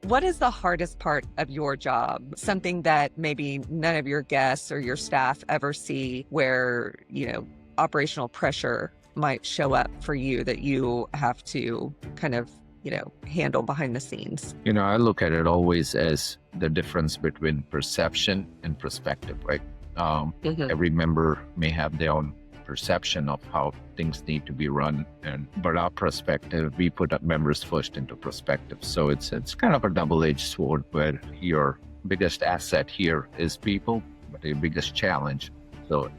What is the hardest part of your job? Something that maybe none of your guests or your staff ever see where, operational pressure might show up for you that you have to kind of, handle behind the scenes? I look at it always as the difference between perception and perspective, right? Mhm. Every member may have their own perception of how things need to be run, but our perspective, we put our members first into perspective. So it's kind of a double-edged sword where your biggest asset here is people, but your biggest challenge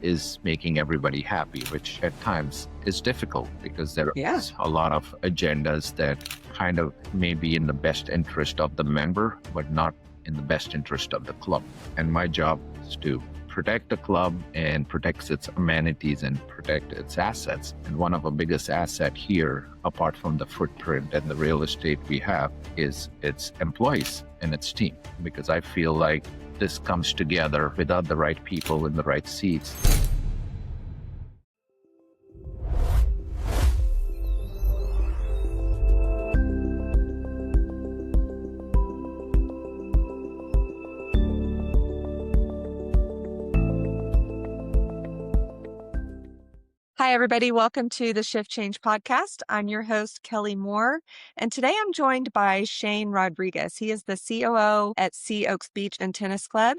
is making everybody happy, which at times is difficult because there Yeah. is a lot of agendas that kind of may be in the best interest of the member, but not in the best interest of the club. And my job is to protect the club and protect its amenities and protect its assets. And one of the biggest assets here, apart from the footprint and the real estate we have, is its employees and its team. Because I feel like this comes together without the right people in the right seats. Hi, everybody. Welcome to the Shift Change podcast. I'm your host, Kelly Moore, and today I'm joined by Shain Rodrigues. He is the COO at Sea Oaks Beach and Tennis Club.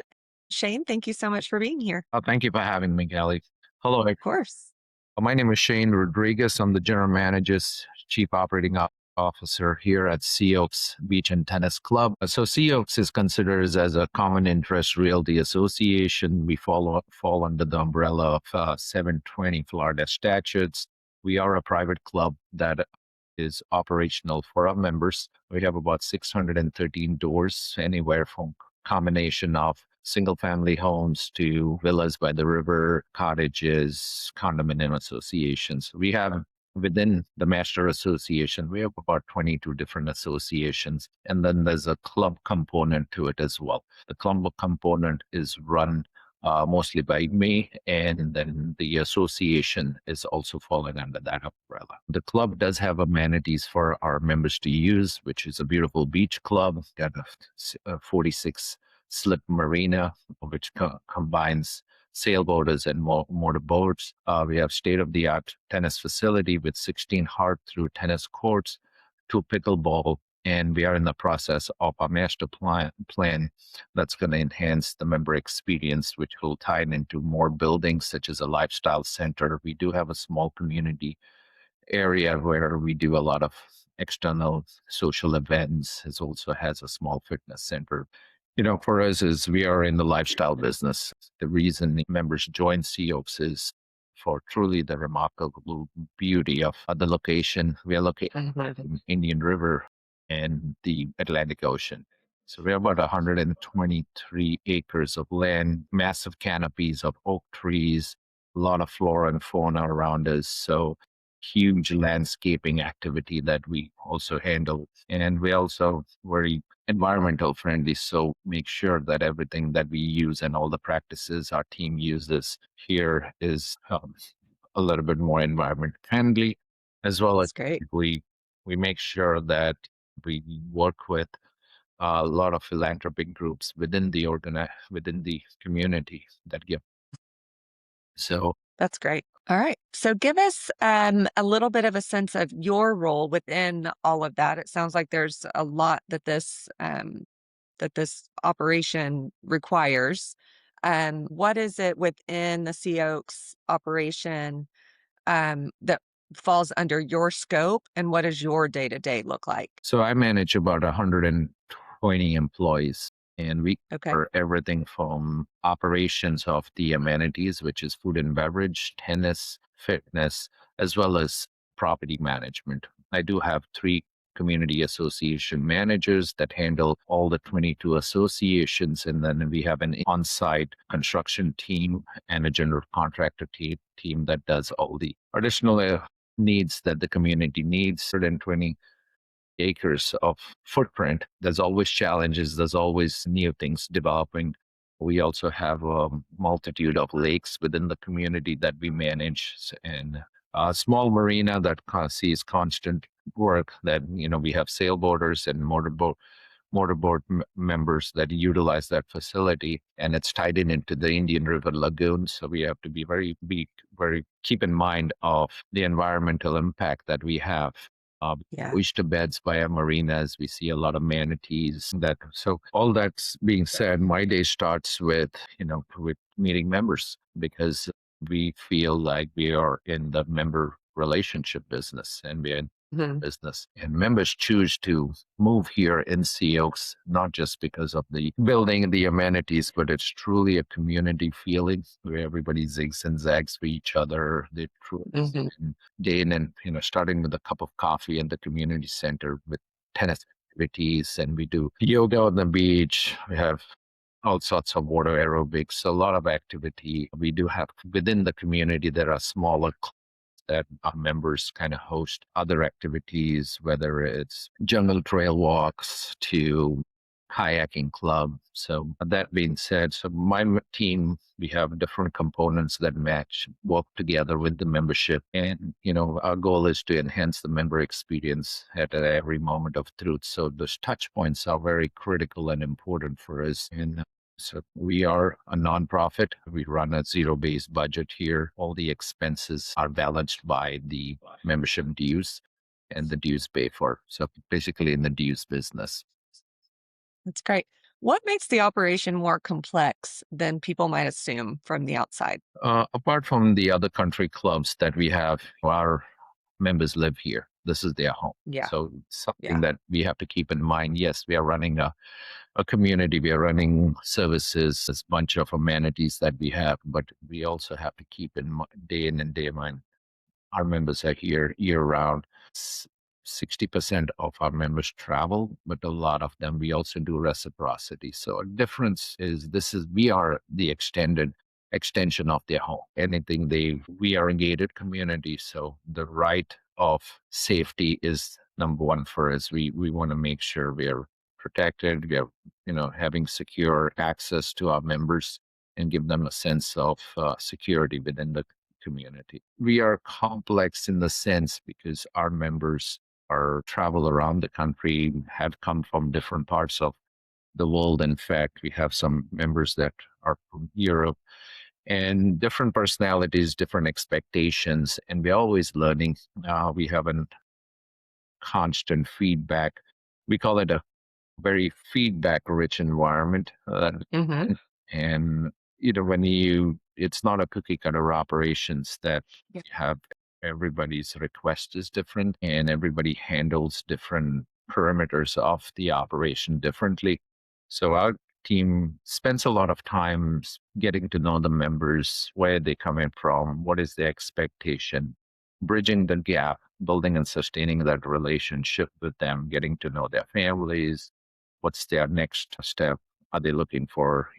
Shain, thank you so much for being here. Oh, thank you for having me, Kelly. Hello. Of course. My name is Shain Rodrigues. I'm the General Manager's Chief Operating Officer here at Sea Oaks Beach and Tennis Club. So Sea Oaks is considered as a common interest realty association. We fall under the umbrella of 720 Florida statutes. We are a private club that is operational for our members. We have about 613 doors, anywhere from combination of single family homes to villas by the river, cottages, condominium associations. We have within the master association, we have about 22 different associations. And then there's a club component to it as well. The club component is run mostly by me, and then the association is also falling under that umbrella. The club does have amenities for our members to use, which is a beautiful beach club, got a 46 slip marina, which combines sailboaters and motorboats. We have state-of-the-art tennis facility with 16 hard-through tennis courts, 2 pickleball, and we are in the process of a master plan that's going to enhance the member experience, which will tie into more buildings such as a lifestyle center. We do have a small community area where we do a lot of external social events. It also has a small fitness center. For us is we are in the lifestyle business. The reason members join Sea Oaks is for truly the remarkable beauty of the location. We are located in Indian River and the Atlantic Ocean. So we have about 123 acres of land, massive canopies of oak trees, a lot of flora and fauna around us. So huge landscaping activity that we also handle. And we also very environmental friendly. So make sure that everything that we use and all the practices our team uses here is a little bit more environment friendly, as well as That's great. we make sure that we work with a lot of philanthropic groups within the within the community that give. So That's great. All right. So give us a little bit of a sense of your role within all of that. It sounds like there's a lot that this operation requires. What is it within the Sea Oaks operation that falls under your scope, and what does your day-to-day look like? So I manage about 120 employees, and we Okay. cover everything from operations of the amenities, which is food and beverage, tennis, fitness, as well as property management. I do have 3 community association managers that handle all the 22 associations, and then we have an on-site construction team and a general contractor team that does all the additional needs that the community needs. 120 acres of footprint. There's always challenges. There's always new things developing. We also have a multitude of lakes within the community that we manage, and a small marina that sees constant work. That we have sailboaters and motorboat members that utilize that facility, and it's tied into the Indian River Lagoon. So we have to be very keep in mind of the environmental impact that we have. Yeah. Oyster beds by our marinas, we see a lot of manatees. That so all that's being said, my day starts with with meeting members because we feel like we are in the member relationship business and we're in Mhm. business. And members choose to move here in Sea Oaks, not just because of the building and the amenities, but it's truly a community feeling where everybody zigs and zags for each other. They truly Mhm. day in and, starting with a cup of coffee in the community center with tennis activities. And we do yoga on the beach. We have all sorts of water aerobics, a lot of activity. We do have within the community, there are smaller that our members kind of host other activities, whether it's jungle trail walks to kayaking club. So that being said, so my team, we have different components that match, work together with the membership. And, our goal is to enhance the member experience at every moment of truth. So those touch points are very critical and important for us. And so we are a nonprofit. We run a zero-based budget here. All the expenses are balanced by the membership dues and the dues pay for. So basically in the dues business. That's great. What makes the operation more complex than people might assume from the outside? Apart from the other country clubs that we have, our members live here. This is their home. Yeah. So something Yeah. that we have to keep in mind. Yes, we are running a community. We are running services, this bunch of amenities that we have, but we also have to keep day in and day out. Our members are here year round. 60% of our members travel, but a lot of them we also do reciprocity. So a difference is we are the extension of their home. Anything we are a gated community, so the right of safety is number one for us. We want to make sure we are protected. We are having secure access to our members and give them a sense of security within the community. We are complex in the sense because our members are travel around the country, have come from different parts of the world. In fact, we have some members that are from Europe and different personalities, different expectations, and we're always learning. We have a constant feedback. We call it a very feedback rich environment. Hmm. And, it's not a cookie cutter operations that Yeah. have everybody's request is different and everybody handles different perimeters of the operation differently. So our team spends a lot of time getting to know the members, where they come in from, what is their expectation, bridging the gap, building and sustaining that relationship with them, getting to know their families, what's their next step? Are they looking for,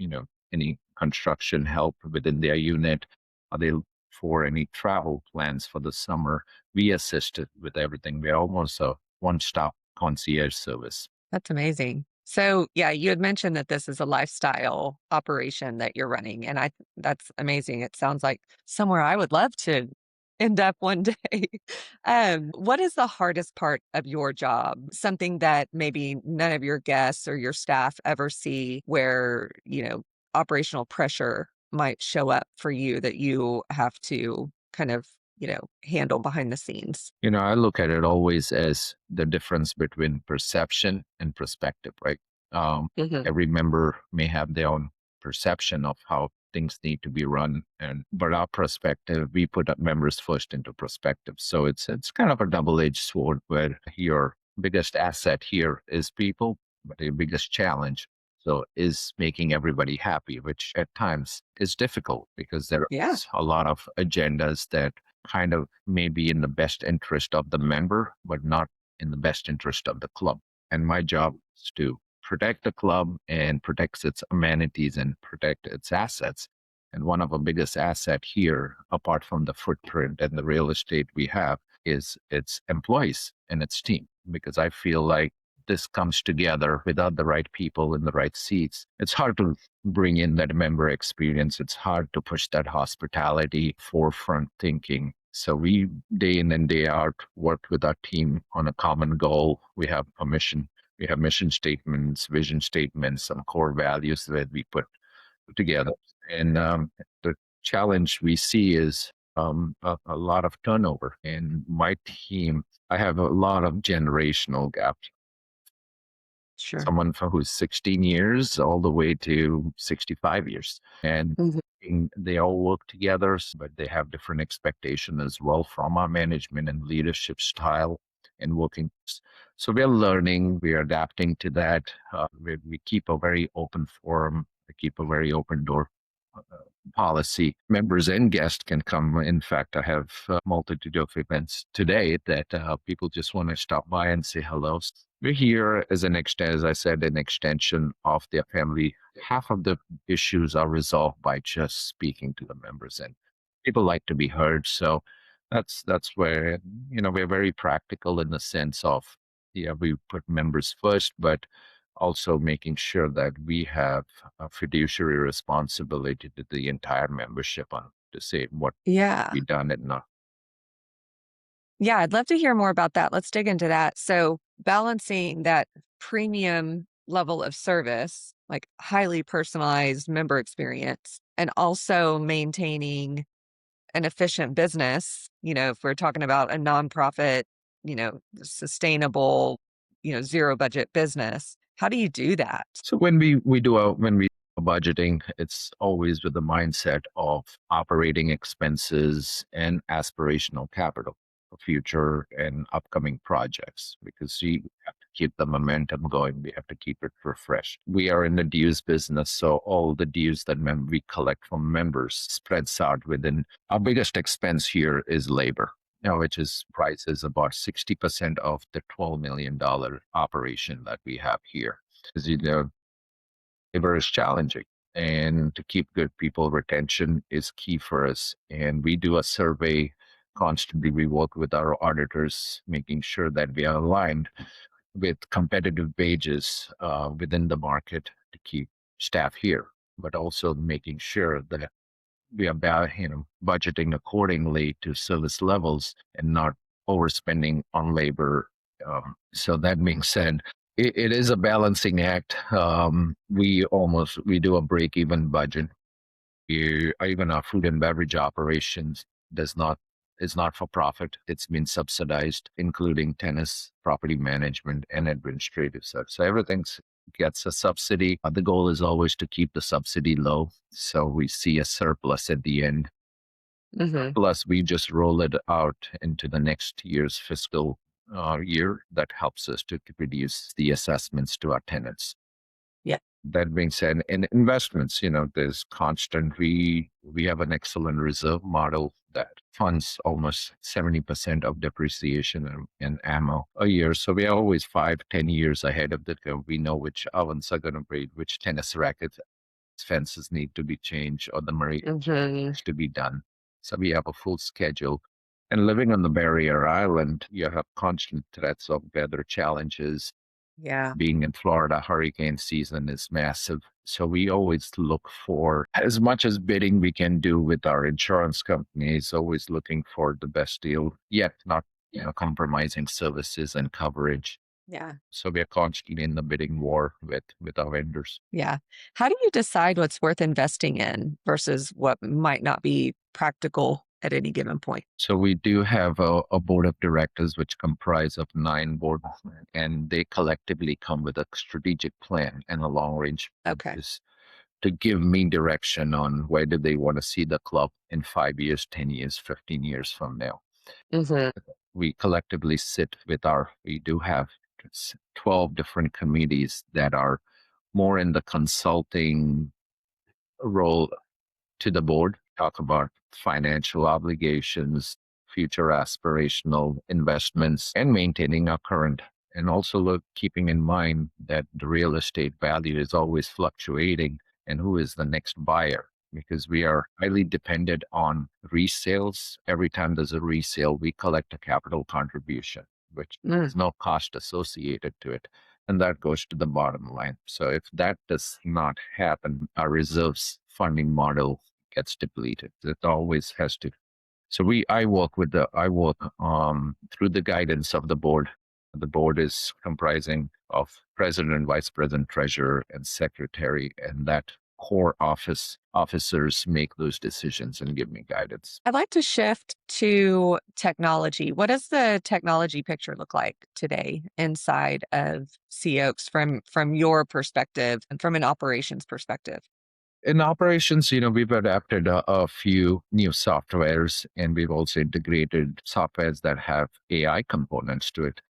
any construction help within their unit? Are they for any travel plans for the summer? We assisted with everything. We're almost a one-stop concierge service. That's amazing. So, yeah, you had mentioned that this is a lifestyle operation that you're running, and that's amazing. It sounds like somewhere I would love to end up one day. What is the hardest part of your job? Something that maybe none of your guests or your staff ever see where, operational pressure might show up for you that you have to kind of, handle behind the scenes. I look at it always as the difference between perception and perspective, right? Um, Hmm. every member may have their own perception of how things need to be run, but our perspective, we put our members first into perspective. So it's kind of a double-edged sword where your biggest asset here is people, but your biggest challenge is making everybody happy, which at times is difficult because there Yeah. are a lot of agendas that kind of may be in the best interest of the member, but not in the best interest of the club. And my job is to protect the club and protect its amenities and protect its assets. And one of the biggest asset here, apart from the footprint and the real estate we have, is its employees and its team. Because I feel like this comes together without the right people in the right seats. It's hard to bring in that member experience. It's hard to push that hospitality forefront thinking. So we day in and day out work with our team on a common goal. We have a mission We have mission statements, vision statements, some core values that we put together. And the challenge we see is a lot of turnover. In my team, I have a lot of generational gaps. Sure. Someone who's 16 years all the way to 65 years. And Mhm. they all work together, but they have different expectation as well from our management and leadership style and working. So we're learning, we're adapting to that. We keep a very open forum, we keep a very open door uh, policy. Members and guests can come. In fact, I have a multitude of events today that people just want to stop by and say hello. We're here as as I said, an extension of their family. Half of the issues are resolved by just speaking to the members, and people like to be heard. So that's where we're very practical in the sense of yeah, we put members first, but also making sure that we have a fiduciary responsibility to the entire membership on to say what Yeah. we done and not. Yeah, I'd love to hear more about that. Let's dig into that. So, balancing that premium level of service, like highly personalized member experience, and also maintaining an efficient business, if we're talking about a nonprofit, sustainable, zero budget business, how do you do that? So when we do budgeting, it's always with the mindset of operating expenses and aspirational capital for future and upcoming projects because we have to keep the momentum going. We have to keep it refreshed. We are in the dues business, so all the dues that we collect from members spreads out within. Our biggest expense here is labor. Which is prices about 60% of the $12 million operation that we have here. As you know, labor is challenging, and to keep good people, retention is key for us. And we do a survey constantly. We work with our auditors, making sure that we are aligned with competitive wages within the market to keep staff here, but also making sure that we are budgeting accordingly to service levels and not overspending on labor. So that being said, it is a balancing act. We do a break even budget. Even our food and beverage operations does not is not for profit. It's been subsidized, including tennis, property management, and administrative stuff. So everything gets a subsidy. The goal is always to keep the subsidy low, so we see a surplus at the end. Hmm. Plus, we just roll it out into the next year's fiscal year. That helps us to reduce the assessments to our tenants. Yeah. That being said, in investments, there's constant. We have an excellent reserve model that funds almost 70% of depreciation and ammo a year. So we are always 5, 10 years ahead of the curve. We know which ovens are going to break, which tennis rackets, fences need to be changed, or the marine Hmm. needs to be done. So we have a full schedule. And living on the barrier island, you have constant threats of weather challenges. Yeah. Being in Florida, hurricane season is massive. So we always look for as much as bidding we can do with our insurance companies, always looking for the best deal, yet not compromising services and coverage. Yeah. So we are constantly in the bidding war with our vendors. Yeah. How do you decide what's worth investing in versus what might not be practical at any given point? So we do have a board of directors which comprise of 9 board, and they collectively come with a strategic plan and a long range Okay. to give me direction on where do they want to see the club in 5 years, 10 years, 15 years from now. Hmm. We collectively we do have 12 different committees that are more in the consulting role to the board, talk about financial obligations, future aspirational investments, and maintaining our current. And also keeping in mind that the real estate value is always fluctuating and who is the next buyer. Because we are highly dependent on resales. Every time there's a resale, we collect a capital contribution, which Mm. is no cost associated to it. And that goes to the bottom line. So if that does not happen, our reserves funding model gets depleted. It always has to. So I work through the guidance of the board The board is comprising of president, vice president, treasurer, and secretary, and that core officers make those decisions and give me guidance. I'd like to shift to technology. What does the technology picture look like today inside of Sea Oaks from your perspective and from an operations perspective? In operations, we've adapted a few new softwares, and we've also integrated softwares that have AI components to it.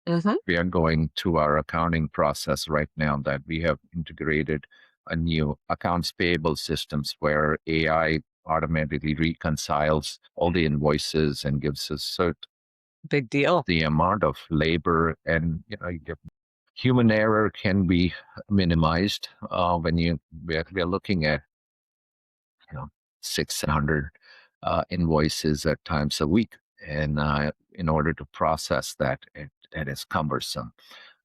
Hmm. We are going through our accounting process right now that we have integrated a new accounts payable systems where AI automatically reconciles all the invoices and gives us Big deal. the amount of labor, and human error can be minimized when we are looking at you know 600 invoices at times a week, and in order to process that, that is cumbersome.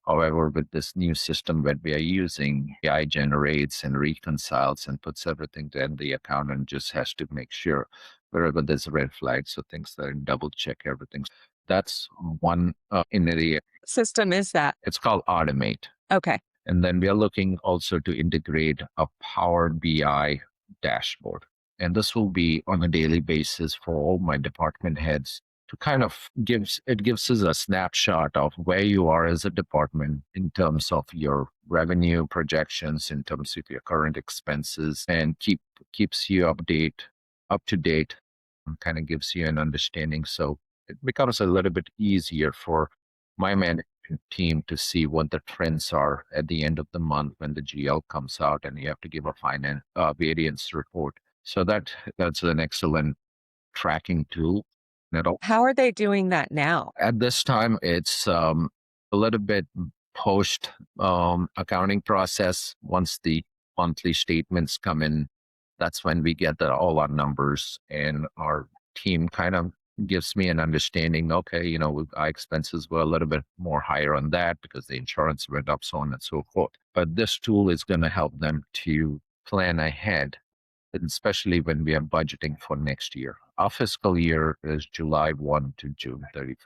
However, with this new system that we are using, AI generates and reconciles and puts everything, then the accountant just has to make sure wherever there's a red flag, so things that double check everything. That's one in the System is that? it's called Automate. Okay. And then we are looking also to integrate a Power BI dashboard. And this will be on a daily basis for all my department heads to kind of gives us a snapshot of where you are as a department in terms of your revenue projections, in terms of your current expenses, and keeps you up to date, and kind of gives you an understanding. So it becomes a little bit easier for my management team to see what the trends are at the end of the month when the GL comes out and you have to give a finance variance report. So that's an excellent tracking tool. How are they doing that now? At this time, it's a little bit post accounting process. Once the monthly statements come in, that's when we get all our numbers, and our team kind of gives me an understanding. Okay, our expenses were a little bit more higher on that because the insurance went up, so on and so forth. But this tool is going to help them to plan ahead, and especially when we are budgeting for next year. Our fiscal year is July 1 to June 31st.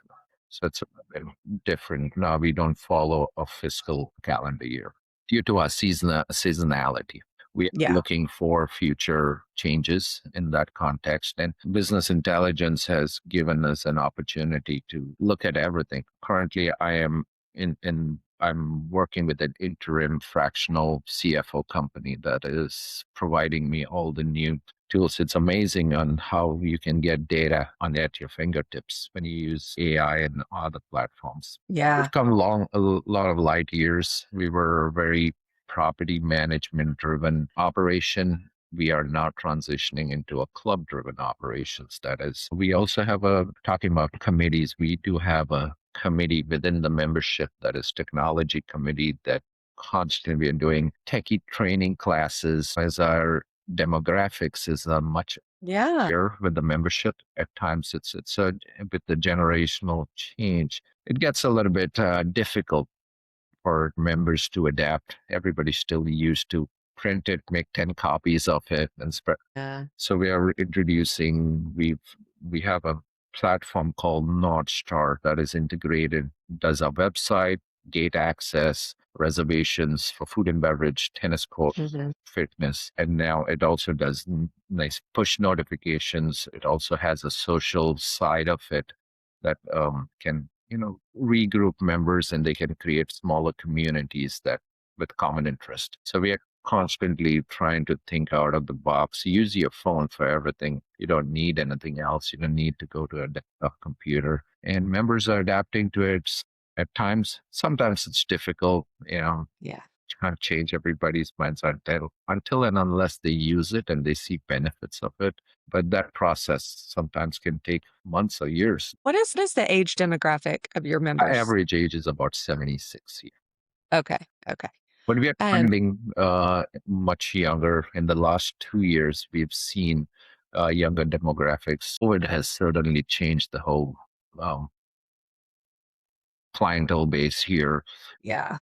So it's a bit different. Now we don't follow a fiscal calendar year due to our seasonality. We are Yeah. looking for future changes in that context. And business intelligence has given us an opportunity to look at everything. Currently, I'm working with an interim fractional CFO company that is providing me all the new tools. It's amazing on how you can get data at your fingertips when you use AI and other platforms. Yeah. We've come a lot of light years. We were a very property management driven operation. We are now transitioning into a club driven operations. That is, we also have talking about committees, we do have a committee within the membership that is technology committee that constantly are doing techie training classes as our demographics is much Yeah. here with the membership. At times it's a with the generational change, it gets a little bit difficult for members to adapt. Everybody's still used to print it, make 10 copies of it, and spread. Yeah. So we are introducing, we have a platform called North Star that is integrated, does our website, gate access, reservations for food and beverage, tennis court, Mhm. fitness. And now it also does nice push notifications. It also has a social side of it that can, regroup members, and they can create smaller communities that with common interest. So we are constantly trying to think out of the box. Use your phone for everything. You don't need anything else. You don't need to go to a desktop computer. And members are adapting to it at times. Sometimes it's difficult, Yeah. trying to change everybody's mindset until and unless they use it and they see benefits of it. But that process sometimes can take months or years. What is the age demographic of your Our members? average age is about 76 years. Okay. Okay. But we are And trending much younger. In the last 2 years, we've seen younger demographics. COVID has certainly changed the whole um, clientele base here. yeah.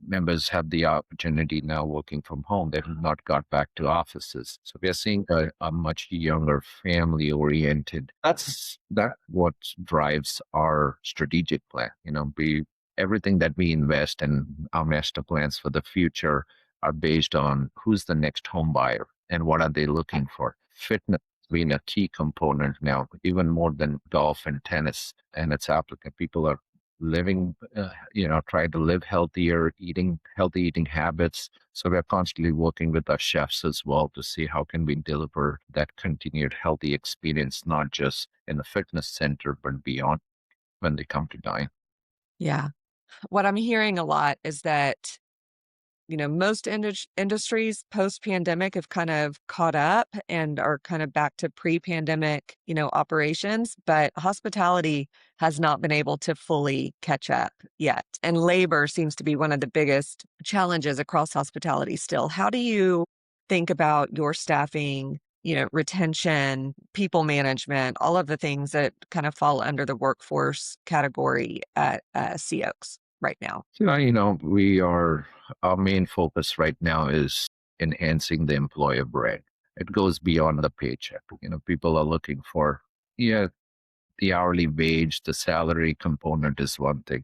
Members have the opportunity now working from home. They have not got back to offices. So we are seeing a much younger family oriented. That what drives our strategic plan. everything that we invest in our master plans for the future are based on who's the next home buyer and what are they looking for. Fitness being a key component now, even more than golf and tennis and its applicant. People are living, trying to live healthier, eating healthy eating habits. So we're constantly working with our chefs as well to see how can we deliver that continued healthy experience, not just in the fitness center, but beyond when they come to dine. Yeah. What I'm hearing a lot is that, most industries post-pandemic have kind of caught up and are kind of back to pre-pandemic, operations, but hospitality has not been able to fully catch up yet. And labor seems to be one of the biggest challenges across hospitality still. How do you think about your staffing, retention, people management, all of the things that kind of fall under the workforce category at Sea Oaks right now? So, our main focus right now is enhancing the employer brand. It goes beyond the paycheck. People are looking for, yeah, the hourly wage, the salary component is one thing.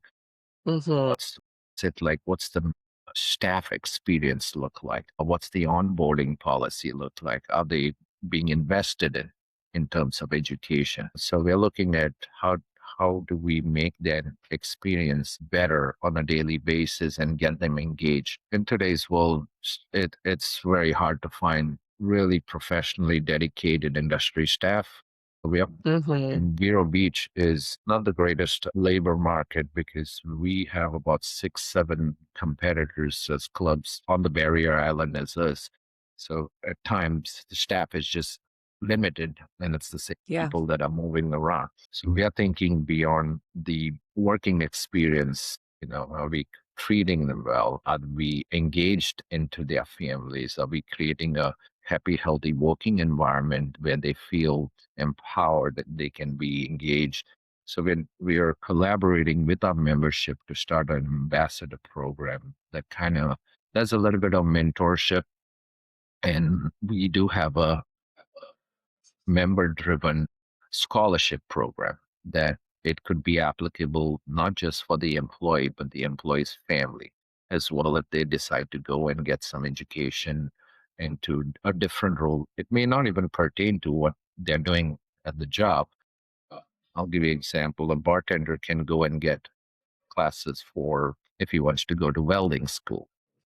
Mhm. What's it like? What's the staff experience look like? What's the onboarding policy look like? Are they being invested in terms of education? So we're looking at how do we make that experience better on a daily basis and get them engaged. In today's world, it's very hard to find really professionally dedicated industry staff. We are Mhm. in Vero Beach is not the greatest labor market because we have about 6, 7 competitors as clubs on the barrier island as us. So at times the staff is just limited and it's the same Yeah. people that are moving around. So we are thinking beyond the working experience, are we treating them well? Are we engaged into their families? Are we creating a happy, healthy working environment where they feel empowered, that they can be engaged? So we are collaborating with our membership to start an ambassador program that kind of does a little bit of mentorship. And we do have a member driven scholarship program that it could be applicable not just for the employee, but the employee's family as well if they decide to go and get some education into a different role. It may not even pertain to what they're doing at the job. Uh, I'll give you an example. A bartender can go and get classes for if he wants to go to welding school.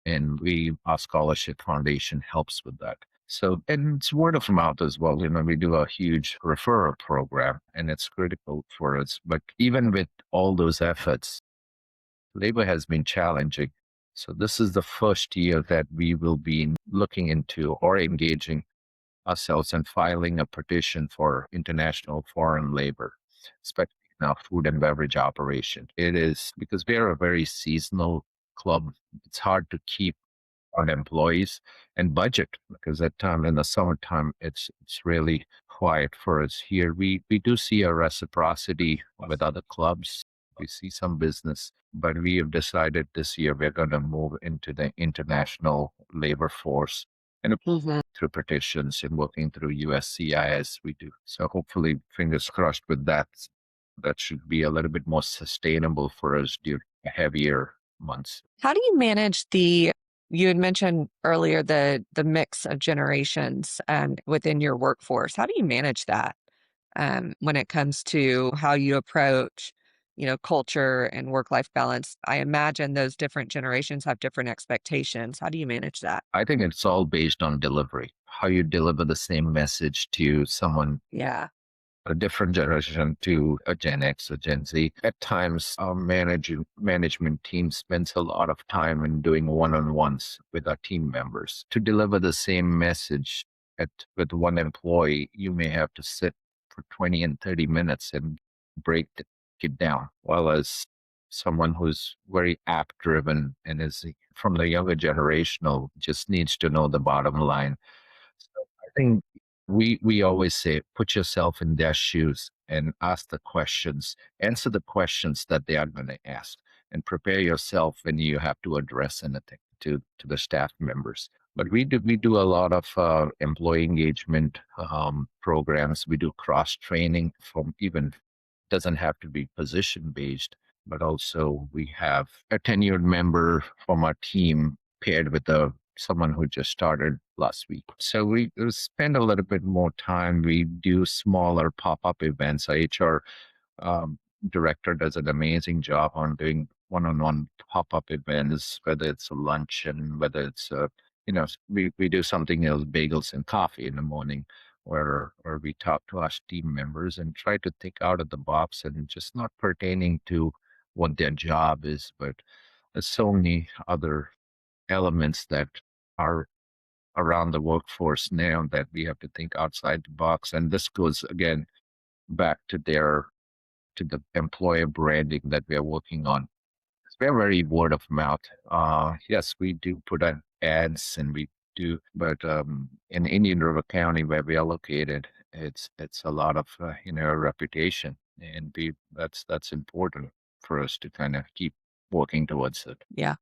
And our scholarship foundation helps with that. So, and it's word of mouth as well. We do a huge referral program and it's critical for us. But even with all those efforts, labor has been challenging. So this is the first year that we will be looking into or engaging ourselves and filing a petition for international foreign labor, especially in our food and beverage operation. It is because we're a very seasonal club. It's hard to keep on employees and budget because at time in the summertime it's really quiet for us here. We do see a reciprocity with other clubs. We see some business, but we have decided this year we're going to move into the international labor force and Mhm. through petitions and working through USCIS we do. So hopefully, fingers crossed with that, that should be a little bit more sustainable for us during heavier months. How do you manage you had mentioned earlier the mix of generations within your workforce. How do you manage that when it comes to how you approach, culture and work-life balance? I imagine those different generations have different expectations. How do you manage that? I think it's all based on delivery, how you deliver the same message to someone, Yeah. a different generation, to a Gen X or Gen Z. At times, our management team spends a lot of time in doing one-on-ones with our team members. To deliver the same message with one employee, you may have to sit for 20 and 30 minutes and it down. While as someone who's very app driven and is from the younger generational just needs to know the bottom line. So I think we always say put yourself in their shoes and ask the questions, answer the questions that they are going to ask, and prepare yourself when you have to address anything to the staff members. But we do a lot of employee engagement programs. We do cross training from even doesn't have to be position based. but also we have a tenured member from our team paired with someone who just started last week. So we spend a little bit more time. We do smaller pop-up events. Our HR um, director does an amazing job on doing one-on-one pop-up events, whether it's a luncheon, whether it's we do something else, bagels and coffee in the morning, where we talk to our team members and try to think out of the box and just not pertaining to what their job is, but there's so many other elements that are around the workforce now that we have to think outside the box. And this goes again back to the employer branding that we are working on. We're very word of mouth. Yes, we do put on ads and we do, but in Indian River County where we are located, it's a lot of reputation, and that's important for us to kind of keep working towards it. Yeah.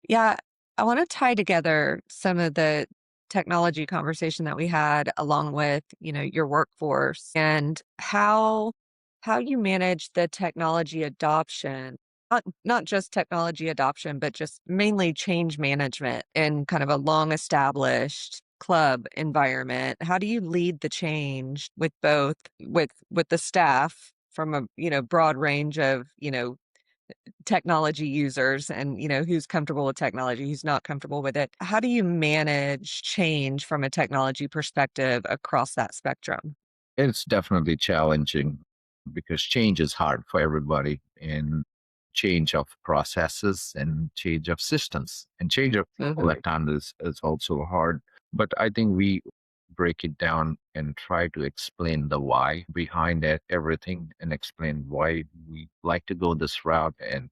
Yeah, I want to tie together some of the technology conversation that we had along with, your workforce and how you manage the technology adoption. Not just technology adoption, but just mainly change management in kind of a long established club environment. How do you lead the change with both with the staff from a, broad range of, technology users and who's comfortable with technology, who's not comfortable with it? How do you manage change from a technology perspective across that spectrum? It's definitely challenging because change is hard for everybody, and change of processes and change of systems and change of people Hmm. at times is also hard. But I think we break it down and try to explain the why behind it, everything, and explain why we like to go this route and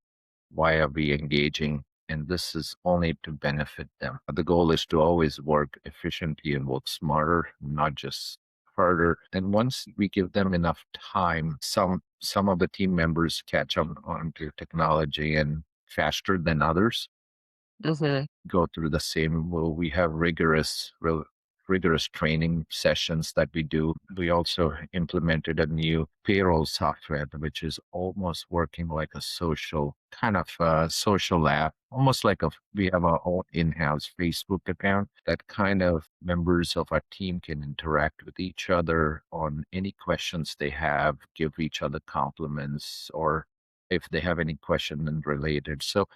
why are we engaging. And this is only to benefit them. The goal is to always work efficiently and work smarter, not just harder. And once we give them enough time, some of the team members catch on to technology and faster than others Hmm. go through the same. Well, we have rigorous training sessions that we do. We also implemented a new payroll software, which is almost working like a social app, almost like we have our own in-house Facebook account that kind of members of our team can interact with each other on any questions they have, give each other compliments, or if they have any question related. So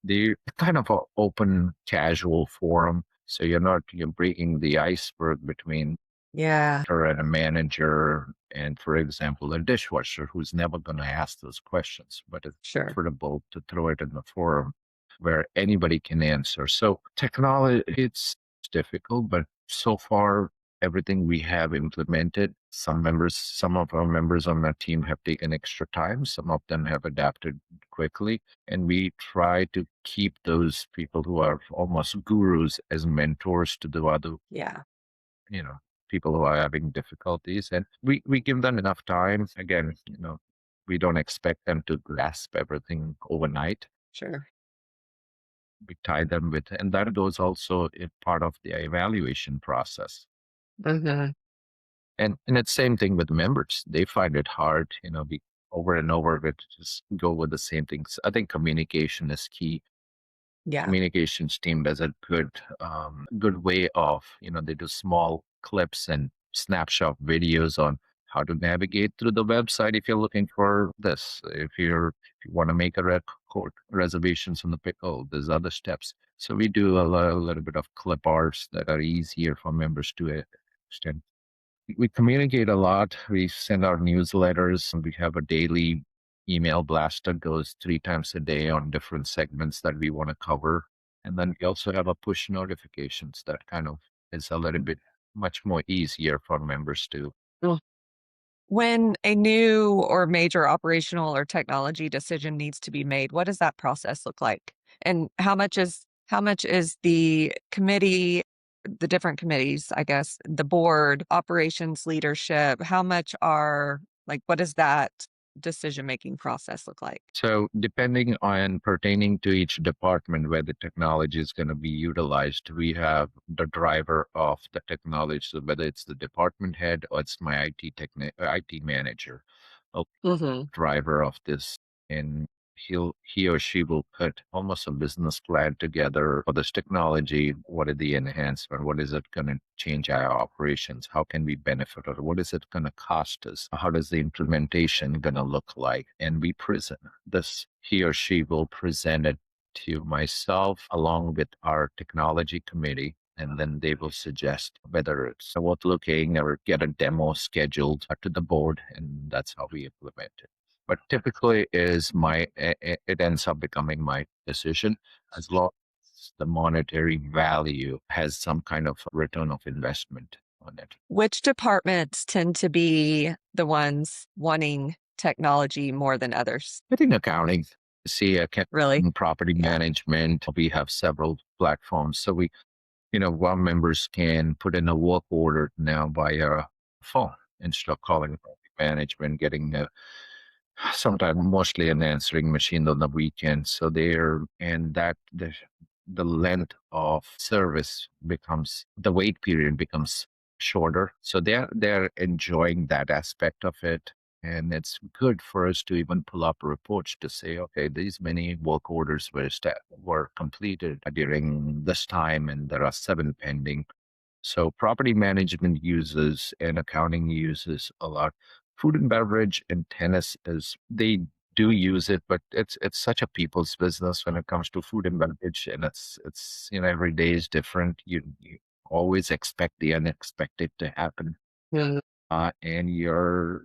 the kind of a open, casual forum. So you're breaking the iceberg between Yeah, her and a manager, and for example, a dishwasher who's never going to ask those questions, but it's sure. comfortable to throw it in the forum where anybody can answer. So technology, it's difficult, but so far everything we have implemented, some of our members on our team have taken extra time. Some of them have adapted quickly, and we try to keep those people who are almost gurus as mentors to the other Yeah, you know people who are having difficulties, and we give them enough time. Again, we don't expect them to grasp everything overnight. sure. We tie them with, and that goes also in part of the evaluation process. Hmm. And it's same thing with members. They find it hard, we over and over with just go with the same things. I think communication is key. Yeah, Communications team does a good way of, they do small clips and snapshot videos on how to navigate through the website if you're looking for this. If you want to make a court reservations on the pickle, there's other steps. So we do a little bit of clip arts that are easier for members to understand. We communicate a lot. We send out newsletters, and we have a daily email blast that goes 3 times a day on different segments that we want to cover. And then we also have a push notifications that kind of is a little bit much more easier for members to. when a new or major operational or technology decision needs to be made, what does that process look like? And how much is the committee, the different committees, I guess, the board, operations leadership, how much are like what does that decision-making process look like? So depending on pertaining to each department where the technology is going to be utilized, we have the driver of the technology. So whether it's the department head or it's my IT manager, a Mhm. driver of this. he or she will put almost a business plan together for this technology. What are the enhancement? What is it going to change our operations? How can we benefit? Or what is it going to cost us? How does the implementation going to look like? And we present this. He or she will present it to myself along with our technology committee, and then they will suggest whether it's worth looking or get a demo scheduled to the board, and that's how we implement it. But typically is it ends up becoming my decision as long as the monetary value has some kind of return of investment on it. Which departments tend to be the ones wanting technology more than others? I think accounting, see, Really? property Yeah. management, we have several platforms. So our members can put in a work order now via phone instead of calling management, getting sometimes mostly an answering machine on the weekend. So the length of service becomes, the wait period becomes shorter. So they're enjoying that aspect of it. And it's good for us to even pull up reports to say, okay, these many work orders were completed during this time, and there are 7 pending. So property management uses and accounting uses a lot. Food and beverage and tennis is they do use it, but it's such a people's business when it comes to food and beverage, and it's every day is different. You always expect the unexpected to happen, and you're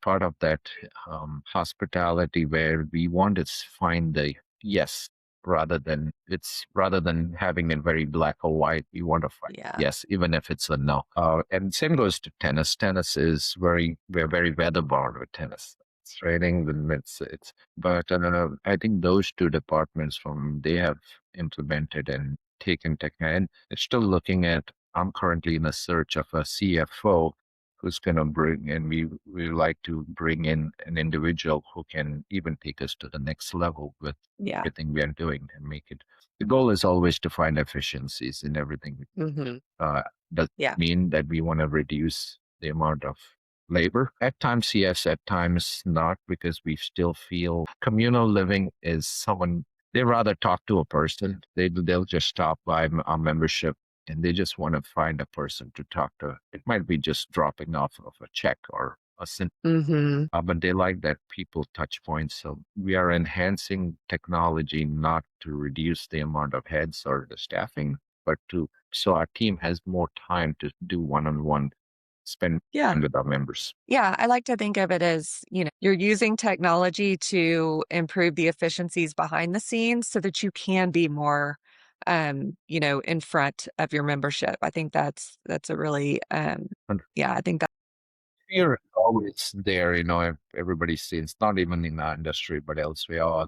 part of that hospitality where we want to find the yes rather than having it very black or white. We want to find Yeah. yes, even if it's a no. And same goes to tennis. Tennis is we're very weather bound with tennis. It's raining, then it's. But I think those two departments they have implemented and taken tech, and it's still looking at. I'm currently in a search of a CFO who's going to bring, and we like to bring in an individual who can even take us to the next level with Yeah. everything we are doing and make it. The goal is always to find efficiencies in everything. Hmm. Uh, does Yeah. it mean that we want to reduce the amount of labor? At times, yes. At times, not, because we still feel communal living is someone they rather talk to a person. They'll just stop by our membership and they just want to find a person to talk to. It might be just dropping off of a check or a simple, Hmm. but they like that people touch points. So we are enhancing technology not to reduce the amount of heads or the staffing, but so our team has more time to do one-on-one, spend Yeah. time with our members. Yeah. I like to think of it as, you're using technology to improve the efficiencies behind the scenes so that you can be more, in front of your membership. I think that's a really, And yeah, I think that, fear is always there, everybody sees, not even in our industry, but elsewhere,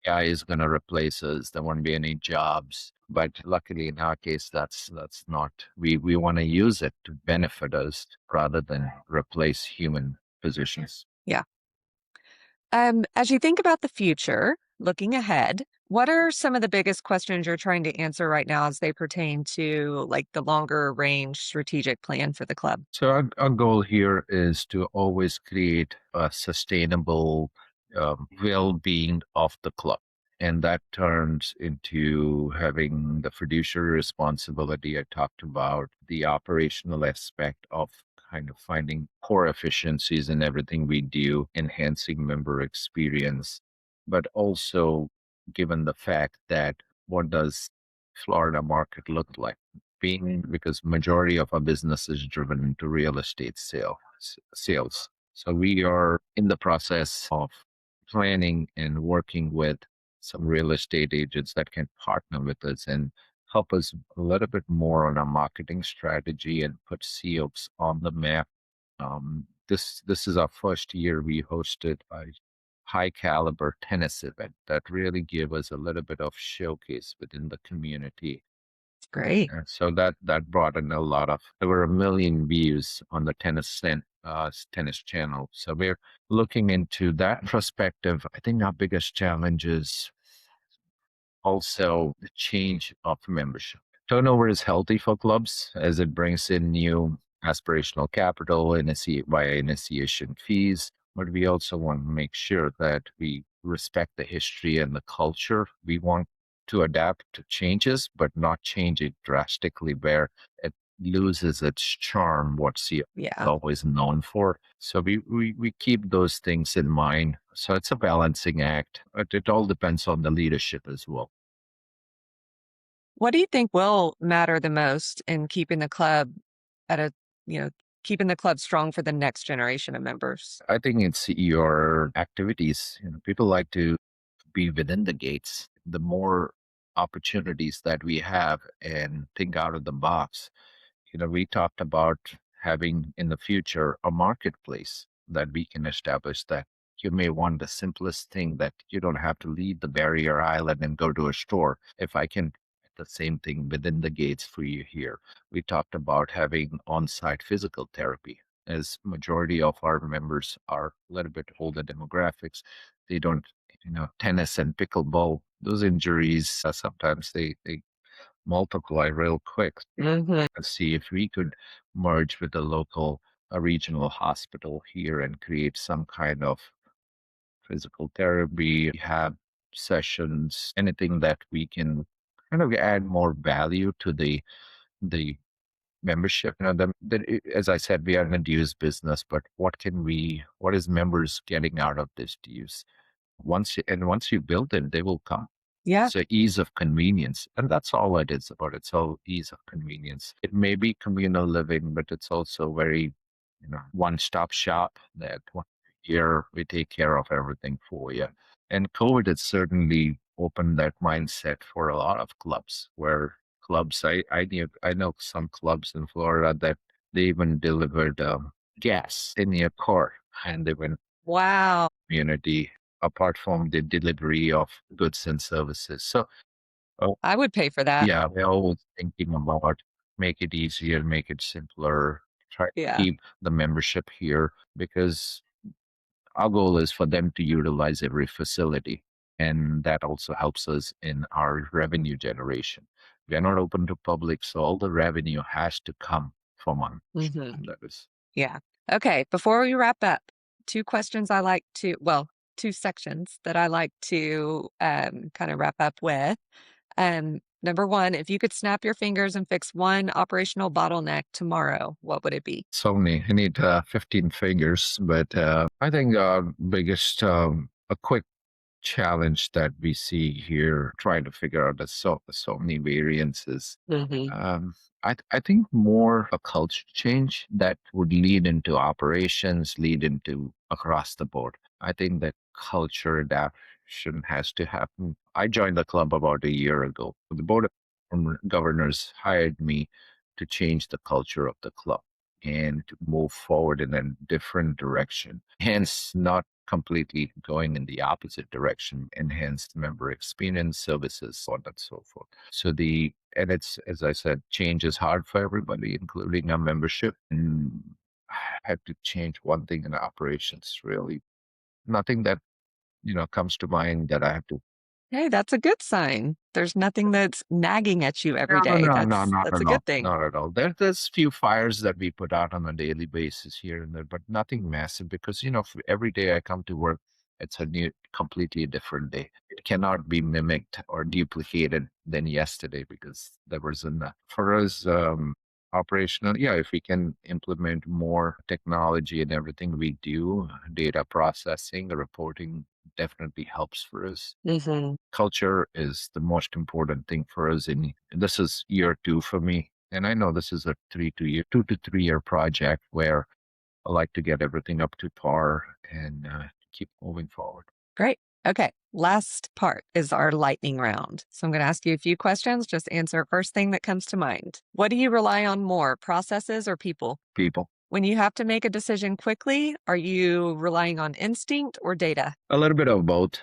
AI is going to replace us. There won't be any jobs. But luckily, in our case, that's not. We want to use it to benefit us rather than replace human positions. yeah. As you think about the future, looking ahead, what are some of the biggest questions you're trying to answer right now as they pertain to like the longer range strategic plan for the club? So our goal here is to always create a sustainable well-being of the club. And that turns into having the fiduciary responsibility I talked about, the operational aspect of kind of finding core efficiencies in everything we do, enhancing member experience, but also given the fact that what does Florida market look like? Being because majority of our business is driven into real estate sales. So we are in the process of planning and working with some real estate agents that can partner with us and help us a little bit more on our marketing strategy and put COPs on the map. This is our first year we hosted a high caliber tennis event that really gave us a little bit of showcase within the community. Great. So that brought in a lot of. There were 1 million views on the tennis channel. So we're looking into that perspective. I think our biggest challenge is also the change of membership. Turnover is healthy for clubs as it brings in new aspirational capital via initiation fees. but we also want to make sure that we respect the history and the culture. We want to adapt to changes, but not change it drastically where it loses its charm, what CEO is Yeah. always known for. So we keep those things in mind. So it's a balancing act, but it all depends on the leadership as well. What do you think will matter the most in keeping the club at a, you know, keeping the club strong for the next generation of members? I think it's your activities. People like to be within the gates. The more opportunities that we have and think out of the box, we talked about having in the future a marketplace that we can establish that you may want the simplest thing that you don't have to leave the barrier island and go to a store. If I can the same thing within the gates for you here. We talked about having on-site physical therapy as majority of our members are a little bit older demographics. They don't, tennis and pickleball, those injuries, sometimes they multiply real quick. Hmm. See if we could merge with the local regional hospital here and create some kind of physical therapy, have sessions, anything that we can kind of add more value to the membership. As I said, we are in a dues business, but what is members getting out of this dues? Once you build it, they will come. Yeah. So ease of convenience. And that's all it is about. It's all ease of convenience. It may be communal living, but it's also very, one-stop shop that here we take care of everything for you. And COVID has certainly opened that mindset for a lot of clubs where clubs, I know some clubs in Florida that they even delivered gas in your car and they went Wow. community apart from the delivery of goods and services. So, uh, I would pay for that. yeah, we're always thinking about make it easier, make it simpler, try to Yeah. keep the membership here because our goal is for them to utilize every facility. And that also helps us in our revenue generation. We are not open to public, so all the revenue has to come from us. Hmm. And that is Yeah. Okay. Before we wrap up, two questions I like to, well, two sections that I like to kind of wrap up with. Number one, if you could snap your fingers and fix one operational bottleneck tomorrow, what would it be? so many. I need 15 figures, but I think biggest a quick challenge that we see here trying to figure out the so many variances. Hmm. I think more a culture change that would lead into operations, lead into across the board. I think that culture adaptation has to happen. I joined the club about a year ago. The board of governors hired me to change the culture of the club and to move forward in a different direction. Hence, not completely going in the opposite direction, enhanced member experience, services, so on and so forth. And it's, as I said, change is hard for everybody, including our membership. And I had to change one thing in operations, really. Nothing that, comes to mind that I have to. Hey, that's a good sign. There's nothing that's nagging at you every No, day. no, no, not That's a at all. good thing. Not at all. There's few fires that we put out on a daily basis here and there, but nothing massive because, every day I come to work, it's a new, completely different day. It cannot be mimicked or duplicated than yesterday because there was for us, operational. Yeah, if we can implement more technology in everything we do, data processing, reporting definitely helps for us. Hmm. Culture is the most important thing for us. This is year two for me. And I know this is a 2 to 3 year project where I like to get everything up to par and keep moving forward. Great. Okay. Last part is our lightning round. So I'm going to ask you a few questions. Just answer first thing that comes to mind. What do you rely on more, processes or people? People, When you have to make a decision quickly, are you relying on instinct or data? a little bit of both.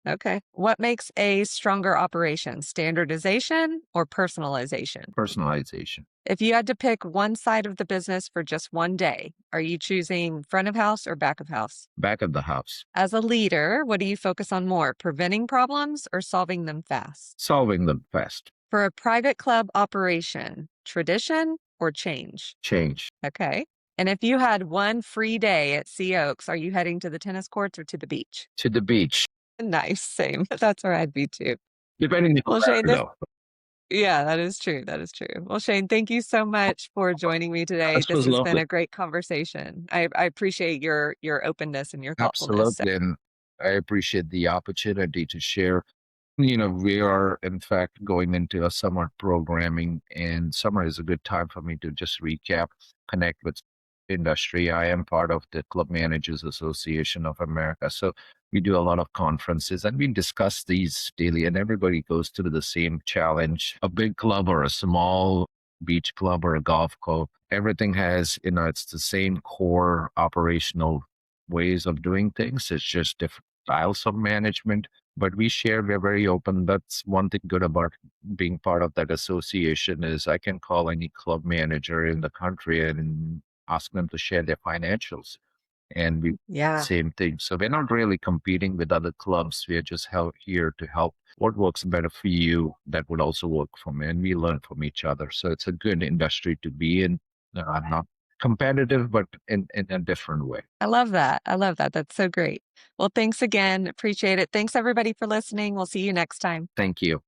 Okay. What makes a stronger operation, standardization or personalization? Personalization, If you had to pick one side of the business for just one day, are you choosing front of house or back of house? back of the house, As a leader, what do you focus on more, preventing problems or solving them fast? solving them fast, For a private club operation, tradition or change? change, Okay. And if you had one free day at Sea Oaks, are you heading to the tennis courts or to the beach? To the beach, Nice, same. That's where I'd be too. depending on Well, where Shane, I this go. yeah, that is true. That is true. Well, Shane, thank you so much for joining me today. This This was has been lovely. a great conversation. I appreciate your openness and your thoughtfulness. So, Absolutely. And I appreciate the opportunity to share. We are in fact going into a summer programming, and summer is a good time for me to just recap, connect with industry. I am part of the Club Managers Association of America. So we do a lot of conferences and we discuss these daily, and everybody goes through the same challenge. A big club or a small beach club or a golf club, everything has, it's the same core operational ways of doing things. It's just different styles of management, but we're very open. That's one thing good about being part of that association is I can call any club manager in the country and ask them to share their financials, and we yeah, same thing. So we're not really competing with other clubs. We're just here to help what works better for you that would also work for me, and we learn from each other. So it's a good industry to be in. Not competitive, but in a different way. I love that. I love that. That's so great. Well, thanks again. Appreciate it. Thanks everybody for listening. We'll see you next time. Thank you.